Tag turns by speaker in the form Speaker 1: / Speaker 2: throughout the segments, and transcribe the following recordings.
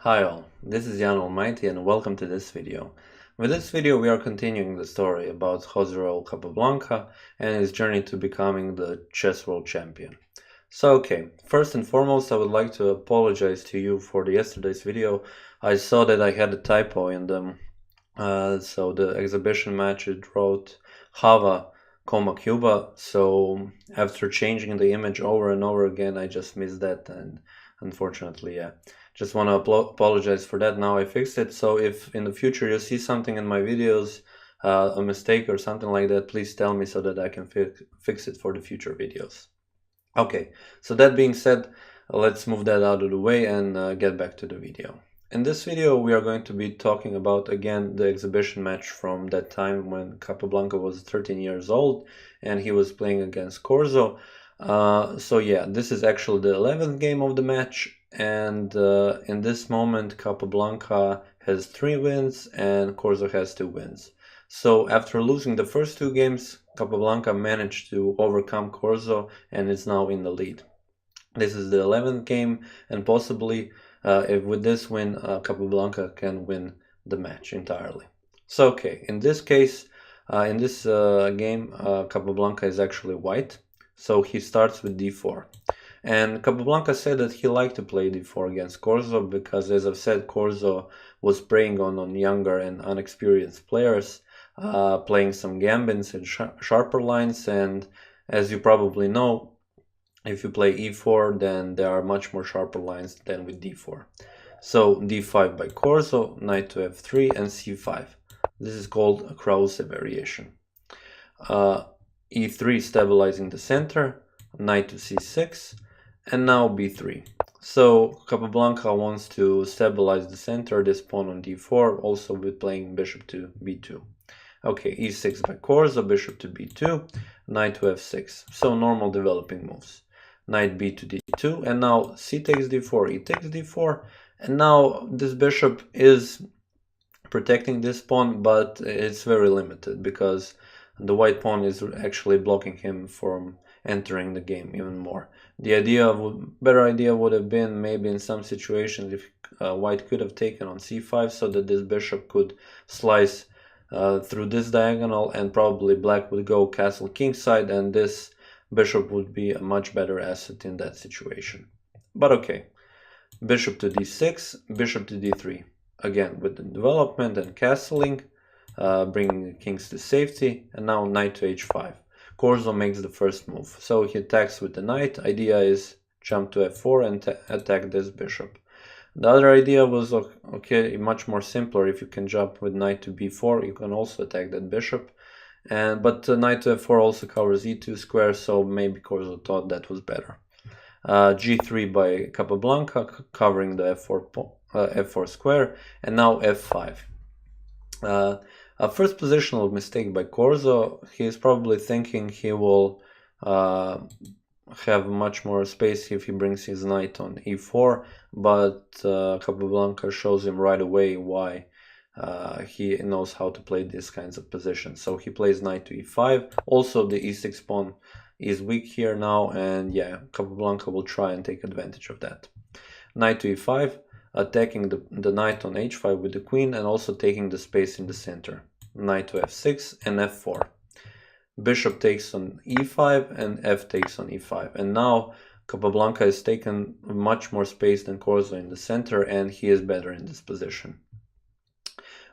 Speaker 1: Hi all, this is Allmighty and welcome to this video. With this video we are continuing the story about José Raúl Capablanca and his journey to becoming the chess world champion. So okay, first and foremost I would like to apologize to you for yesterday's video. I saw that I had a typo in them. So the exhibition match it wrote Havana, Cuba, so after changing the image over and over again I just missed that, and unfortunately, yeah. Just want to apologize for that. Now I fixed it, so if in the future you see something in my videos, a mistake or something like that, please tell me so that I can fix it for the future videos. Okay, so that being said, let's move that out of the way and get back to the video. In this video we are going to be talking about again the exhibition match from that time when Capablanca was 13 years old and he was playing against Corzo. So yeah, this is actually the 11th game of the match, and in this moment Capablanca has 3 wins and Corzo has 2 wins. So after losing the first 2 games, Capablanca managed to overcome Corzo and is now in the lead. This is the 11th game, and possibly if with this win Capablanca can win the match entirely. So okay, in this case, in this game Capablanca is actually white, so he starts with d4. And Capablanca said that he liked to play d4 against Corzo because, as I've said, Corzo was preying on younger and unexperienced players, playing some gambits and sharper lines, and as you probably know, if you play e4, then there are much more sharper lines than with d4. So d5 by Corzo, knight to f3 and c5. This is called a Krause variation. E3 stabilizing the center, knight to c6, and now b3. So Capablanca wants to stabilize the center, this pawn on d4, also with playing bishop to b2. Okay, e6 by Corzo, bishop to b2, knight to f6. So normal developing moves. Knight b to d2, and now c takes d4, e takes d4, and now this bishop is protecting this pawn, but it's very limited because the white pawn is actually blocking him from entering the game even more. The better idea would have been maybe in some situations if white could have taken on c5 so that this bishop could slice through this diagonal, and probably black would go castle kingside, and this bishop would be a much better asset in that situation. But okay, bishop to d6, bishop to d3. Again, with the development and castling, bringing the kings to safety, and now knight to h5. Corzo makes the first move, so he attacks with the knight. Idea is jump to f4 and attack this bishop. The other idea was, okay, much more simpler. If you can jump with knight to b4, you can also attack that bishop. But knight to f4 also covers e2 square, so maybe Corzo thought that was better. G3 by Capablanca, covering the f4 square, and now f5. A first positional mistake by Corzo. He is probably thinking he will have much more space if he brings his knight on e4, but Capablanca shows him right away why he knows how to play these kinds of positions. So he plays knight to e5. Also the e6 pawn is weak here now, and yeah, Capablanca will try and take advantage of that. Knight to e5, attacking the knight on h5 with the queen, and also taking the space in the center. Knight to f6 and f4. Bishop takes on e5 and f takes on e5, and now Capablanca has taken much more space than Corzo in the center, and he is better in this position.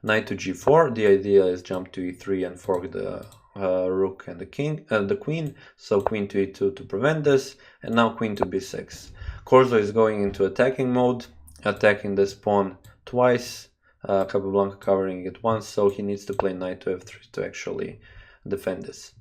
Speaker 1: Knight to g4. The idea is jump to e3 and fork the rook and the queen. So queen to e2 to prevent this, and now queen to b6. Corzo is going into attacking mode, attacking this pawn twice. Capablanca covering it once, so he needs to play knight to f3 to actually defend this.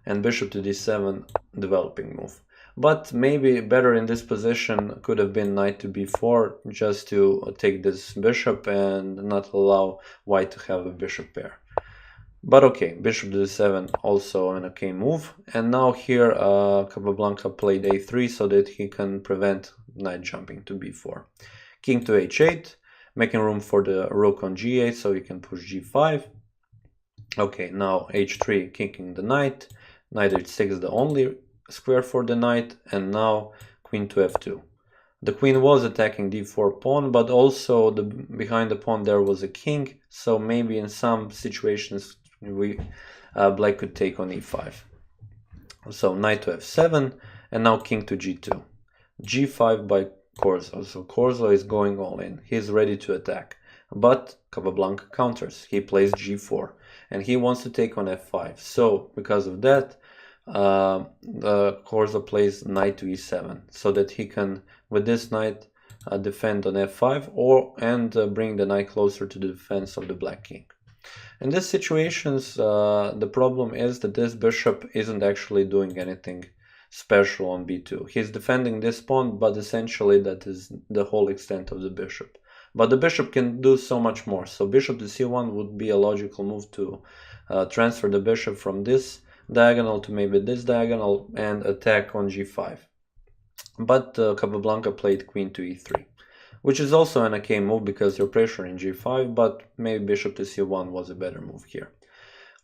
Speaker 1: And bishop to d7, developing move. But maybe better in this position could have been knight to b4, just to take this bishop and not allow white to have a bishop pair. But okay, bishop to d7, also an okay move. And now here Capablanca played a3 so that he can prevent knight jumping to b4. King to h8, making room for the rook on g8 so he can push g5. Okay, now h3, kicking the knight. Knight h6, the only square for the knight, and now queen to f2. The queen was attacking d4 pawn, but also behind the pawn there was a king, so maybe in some situations black could take on e5. So knight to f7, and now king to g2. g5 by Corzo. So Corzo is going all in. He's ready to attack. But Capablanca counters. He plays g4, and he wants to take on f5. So because of that, Corzo plays knight to e7, so that he can, with this knight, defend on f5 and bring the knight closer to the defense of the black king. In these situations, the problem is that this bishop isn't actually doing anything special on b2. He's defending this pawn, but essentially that is the whole extent of the bishop. But the bishop can do so much more. So bishop to c1 would be a logical move to transfer the bishop from this diagonal to maybe this diagonal and attack on g5. But Capablanca played queen to e3, which is also an okay move because you're pressuring g5, but maybe bishop to c1 was a better move here.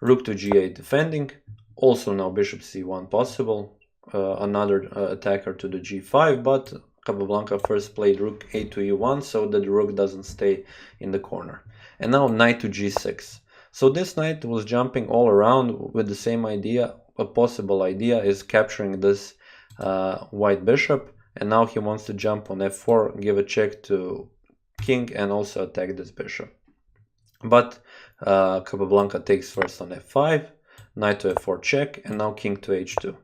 Speaker 1: Rook to g8 defending, also now bishop c1 possible. Another attacker to the g5, but Capablanca first played rook a to e1 so that the rook doesn't stay in the corner. And now knight to g6. So this knight was jumping all around with the same idea. A possible idea is capturing this white bishop, and now he wants to jump on f4, give a check to king, and also attack this bishop. But Capablanca takes first on f5, knight to f4 check, and now king to h2.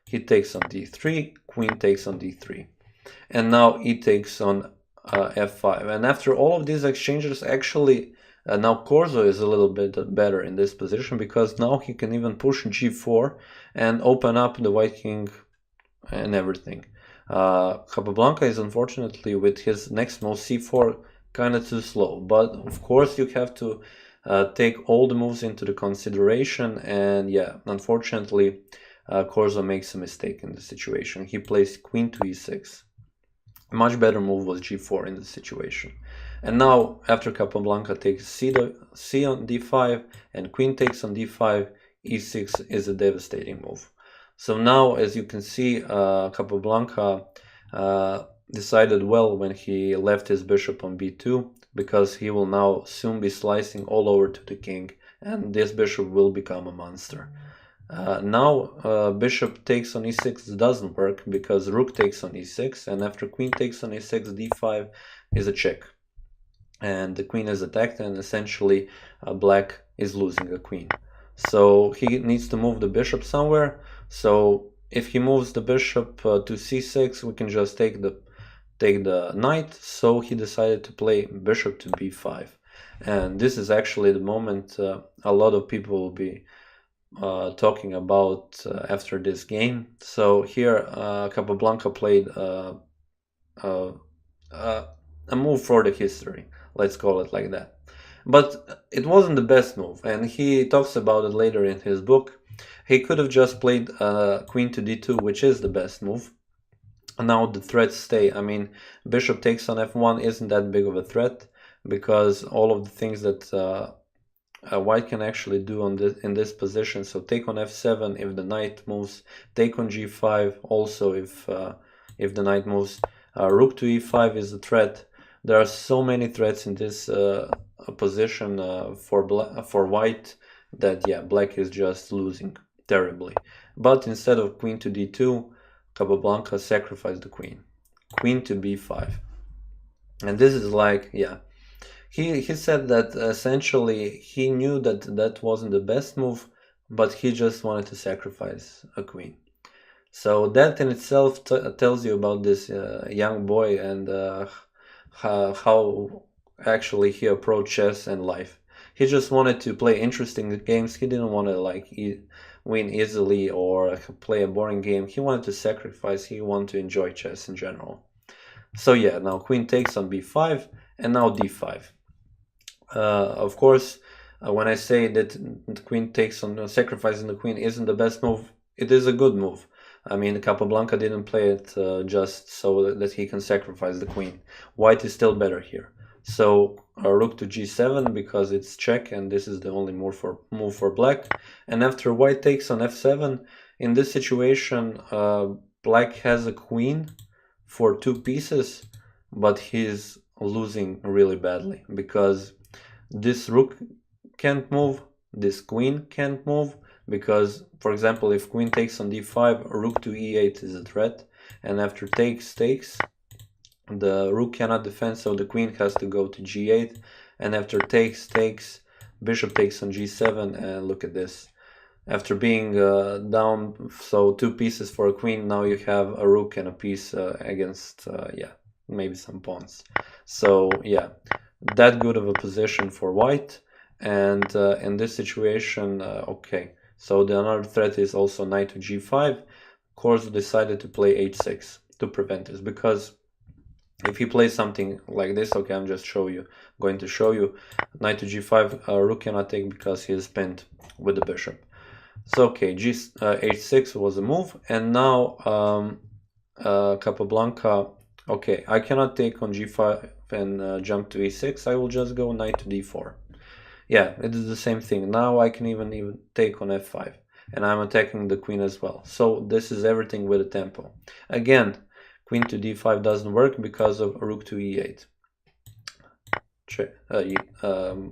Speaker 1: He takes on d3, queen takes on d3, and now he takes on f5. And after all of these exchanges, actually now Corzo is a little bit better in this position, because now he can even push g4 and open up the white king and everything. Capablanca is unfortunately with his next move c4 kind of too slow, but of course you have to take all the moves into the consideration, and yeah, unfortunately Corzo makes a mistake in the situation. He plays queen to e6. A much better move was g4 in this situation. And now after Capablanca takes c on d5 and queen takes on d5, e6 is a devastating move. So now, as you can see, Capablanca decided well when he left his bishop on b2, because he will now soon be slicing all over to the king, and this bishop will become a monster. Now bishop takes on e6 doesn't work, because rook takes on e6, and after queen takes on e6, d5 is a check. And the queen is attacked, and essentially black is losing a queen. So he needs to move the bishop somewhere. So if he moves the bishop to c6, we can just take the knight. So he decided to play bishop to b5. And this is actually the moment a lot of people will be talking about after this game. So here Capablanca played a move for the history, let's call it like that. But it wasn't the best move, and he talks about it later in his book. He could have just played queen to d2, which is the best move. Now the threats stay. I mean, bishop takes on f1 isn't that big of a threat, because all of the things that white can actually do in this position. So take on f7 if the knight moves, take on g5 also if the knight moves. Rook to e5 is a threat. There are so many threats in this position for white that, yeah, black is just losing terribly. But instead of queen to d2, Capablanca sacrificed the queen. Queen to b5. And this is like, yeah, he said that essentially he knew that that wasn't the best move, but he just wanted to sacrifice a queen. So that in itself tells you about this young boy and how actually he approached chess and life. He just wanted to play interesting games. He didn't want to like win easily or play a boring game. He wanted to sacrifice. He wanted to enjoy chess in general. So yeah, now queen takes on b5 and now d5. Of course, when I say that the queen takes on sacrificing the queen isn't the best move, it is a good move. I mean, Capablanca didn't play it just so that he can sacrifice the queen. White is still better here. So rook to g7 because it's check, and this is the only move for black. And after white takes on f7, in this situation, black has a queen for 2 pieces, but he's losing really badly because this rook can't move, this queen can't move, because, for example, if queen takes on d5, rook to e8 is a threat, and after takes, the rook cannot defend, so the queen has to go to g8, and after takes, bishop takes on g7, and look at this. After being down, so 2 pieces for a queen, now you have a rook and a piece against, yeah, maybe some pawns. So yeah, that good of a position for white. And in this situation, okay, so the another threat is also knight to g5. Corzo decided to play h6 to prevent this, because if he plays something like this, okay, I'm just going to show you, knight to g5, rook cannot take because he is pinned with the bishop. So okay, h6 was a move, and now Capablanca, okay, I cannot take on g5 and jump to e6, I will just go knight to d4. Yeah, it is the same thing. Now I can even take on f5, and I'm attacking the queen as well. So this is everything with a tempo. Again, queen to d5 doesn't work because of rook to e8.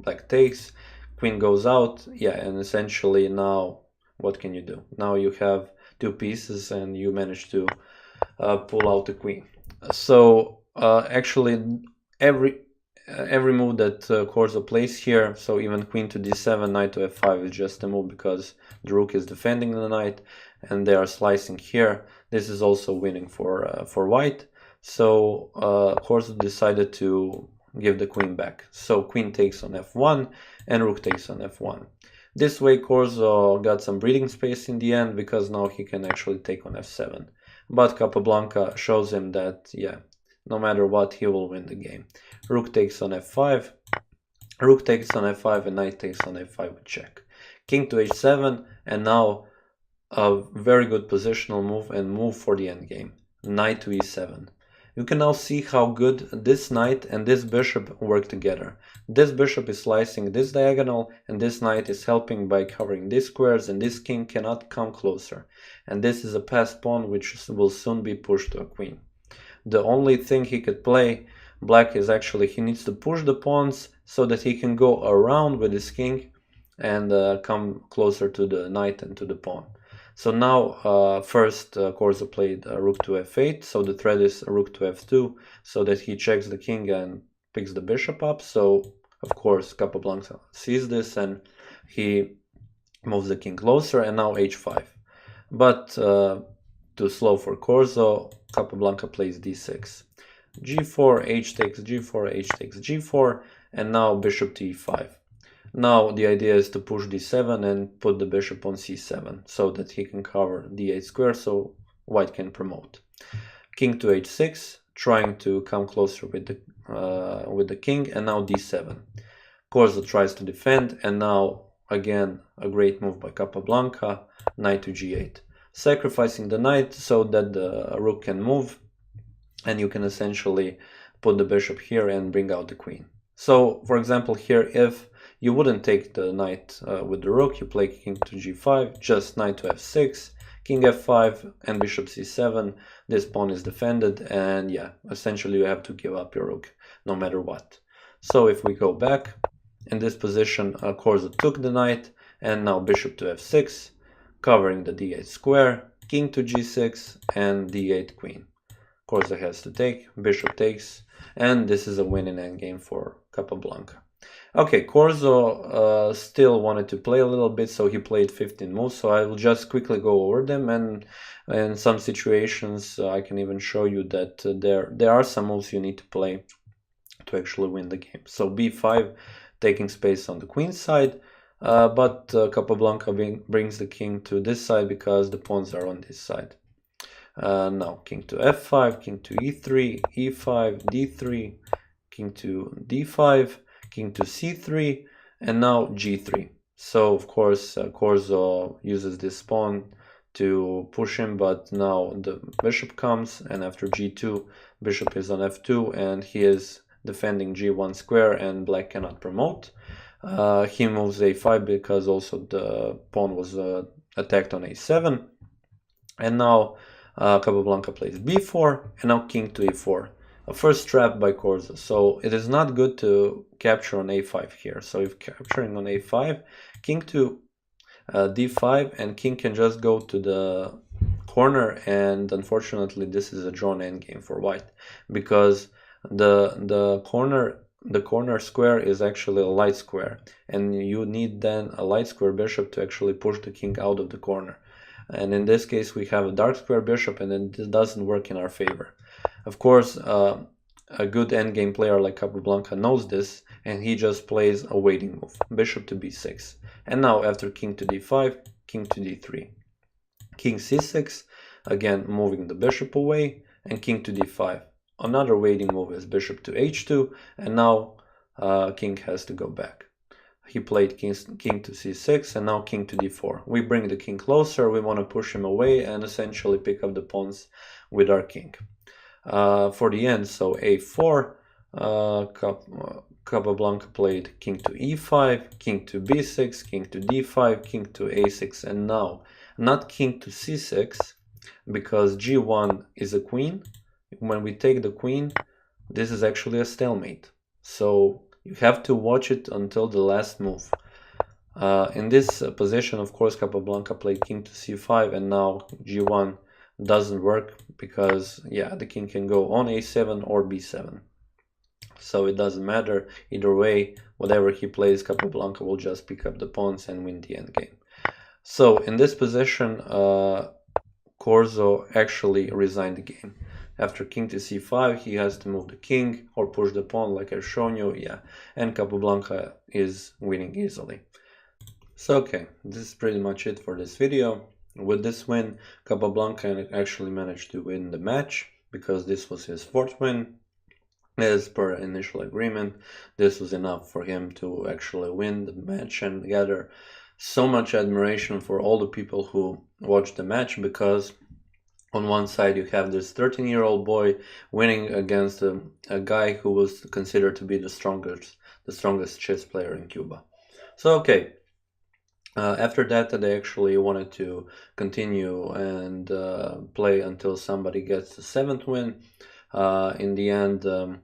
Speaker 1: Black takes, queen goes out, yeah, and essentially now what can you do? Now you have 2 pieces and you manage to pull out the queen. So actually every move that Corzo plays here, so even queen to d7, knight to f5 is just a move because the rook is defending the knight and they are slicing here. This is also winning for white. So Corzo decided to give the queen back. So queen takes on f1 and rook takes on f1. This way Corzo got some breathing space in the end, because now he can actually take on f7. But Capablanca shows him that, yeah, no matter what, he will win the game. Rook takes on f5, rook takes on f5, and knight takes on f5 with check. King to h7, and now a very good positional move and move for the endgame. Knight to e7. You can now see how good this knight and this bishop work together. This bishop is slicing this diagonal, and this knight is helping by covering these squares, and this king cannot come closer. And this is a passed pawn which will soon be pushed to a queen. The only thing he could play, black, is actually he needs to push the pawns so that he can go around with his king and come closer to the knight and to the pawn. So now first Corzo played rook to f8, so the threat is rook to f2, so that he checks the king and picks the bishop up. So of course Capablanca sees this and he moves the king closer, and now h5. But too slow for Corzo, Capablanca plays d6. g4, h takes g4, h takes g4, and now bishop to e5. Now the idea is to push d7 and put the bishop on c7 so that he can cover d8 square, so white can promote. King to h6, trying to come closer with the king, and now d7. Corzo tries to defend, and now again a great move by Capablanca, knight to g8, sacrificing the knight so that the rook can move, and you can essentially put the bishop here and bring out the queen. So for example here, if you wouldn't take the knight with the rook, you play king to g5, just knight to f6, king f5, and bishop c7. This pawn is defended, and yeah, essentially you have to give up your rook no matter what. So if we go back, in this position Corzo took the knight, and now bishop to f6, covering the d8 square, king to g6, and d8 queen. Corzo has to take, bishop takes, and this is a winning endgame for Capablanca. Okay, Corzo still wanted to play a little bit, so he played 15 moves, so I will just quickly go over them, and in some situations I can even show you that there are some moves you need to play to actually win the game. So b5, taking space on the queen side, but Capablanca brings the king to this side because the pawns are on this side. Now king to f5, king to e3, e5, d3, king to d5, king to c3, and now g3. So of course Corzo uses this pawn to push him, but now the bishop comes, and after g2, bishop is on f2, and he is defending g1 square, and black cannot promote. He moves a5 because also the pawn was attacked on a7, and now Capablanca plays b4, and now king to e4. A first trap by Corzo. So it is not good to capture on a5 here. So if capturing on a5, king to d5, and king can just go to the corner, and unfortunately this is a drawn endgame for white, because the corner square is actually a light square, and you need then a light square bishop to actually push the king out of the corner. And in this case we have a dark square bishop, and then this doesn't work in our favor. Of course, a good endgame player like Capablanca knows this, and he just plays a waiting move, bishop to b6. And now after king to d5, king to d3. King c6, again moving the bishop away, and king to d5. Another waiting move is bishop to h2, and now king has to go back. He played king to c6, and now king to d4. We bring the king closer, we want to push him away and essentially pick up the pawns with our king. For the end, so a4, Capablanca played king to e5, king to b6, king to d5, king to a6, and now not king to c6, because g1 is a queen. When we take the queen, this is actually a stalemate. So you have to watch it until the last move. In this position, of course, Capablanca played king to c5, and now g1 doesn't work because, yeah, the king can go on a7 or b7. So it doesn't matter. Either way, whatever he plays, Capablanca will just pick up the pawns and win the endgame. So in this position, Corzo actually resigned the game. After king to c5, he has to move the king or push the pawn like I've shown you, yeah, and Capablanca is winning easily. So okay, this is pretty much it for this video. With this win, Capablanca actually managed to win the match, because this was his fourth win. As per initial agreement, this was enough for him to actually win the match and gather so much admiration for all the people who watched the match, because on one side you have this 13-year-old boy winning against a guy who was considered to be the strongest chess player in Cuba. So okay, after that they actually wanted to continue and play until somebody gets the 7th win. In the end,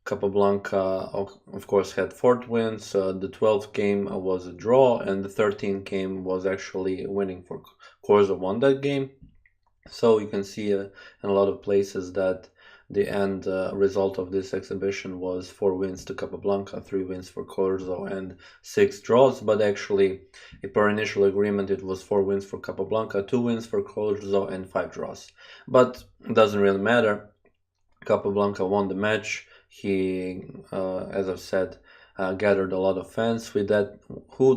Speaker 1: Capablanca of course had 4th wins. The 12th game was a draw, and the 13th game was actually winning for Corzo won that game. So you can see in a lot of places that the end result of this exhibition was 4 wins to Capablanca, 3 wins for Corzo, and 6 draws. But actually, per initial agreement, it was 4 wins for Capablanca, 2 wins for Corzo, and 5 draws. But it doesn't really matter. Capablanca won the match. He, as I've said, gathered a lot of fans with that, who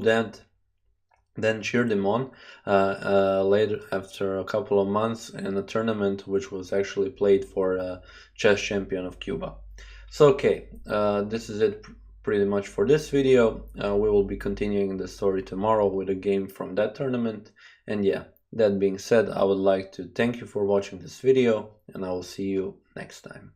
Speaker 1: then cheered him on later, after a couple of months, in a tournament which was actually played for a chess champion of Cuba. So okay, this is it pretty much for this video. We will be continuing the story tomorrow with a game from that tournament. And yeah, that being said, I would like to thank you for watching this video, and I will see you next time.